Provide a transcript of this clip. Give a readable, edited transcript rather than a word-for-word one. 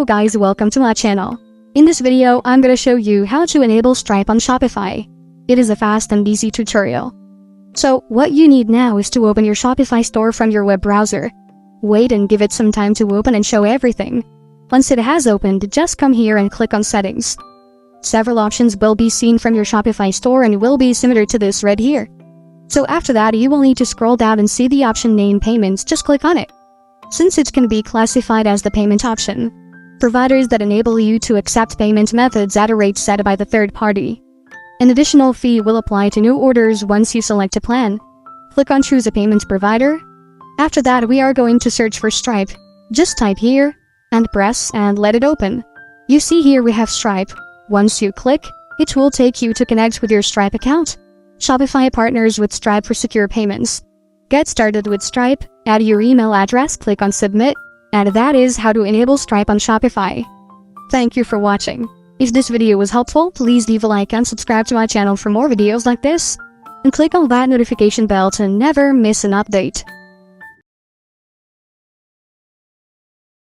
Hello guys, welcome to my channel. In this video, I'm gonna show you how to enable Stripe on Shopify. It is a fast and easy tutorial. So, what you need now is to open your Shopify store from your web browser. Wait and give it some time to open and show everything. Once it has opened, just come here and click on Settings. Several options will be seen from your Shopify store and will be similar to this right here. So after that, you will need to scroll down and see the option named Payments, just click on it. Since it can be classified as the payment option, providers that enable you to accept payment methods at a rate set by the third party. An additional fee will apply to new orders once you select a plan. Click on Choose a Payment Provider. After that, we are going to search for Stripe. Just type here, and press and let it open. You see here we have Stripe. Once you click, it will take you to connect with your Stripe account. Shopify partners with Stripe for secure payments. Get started with Stripe, add your email address, click on Submit, and that is how to enable Stripe on Shopify. Thank you for watching. If this video was helpful, please leave a like and subscribe to my channel for more videos like this. And click on that notification bell to never miss an update.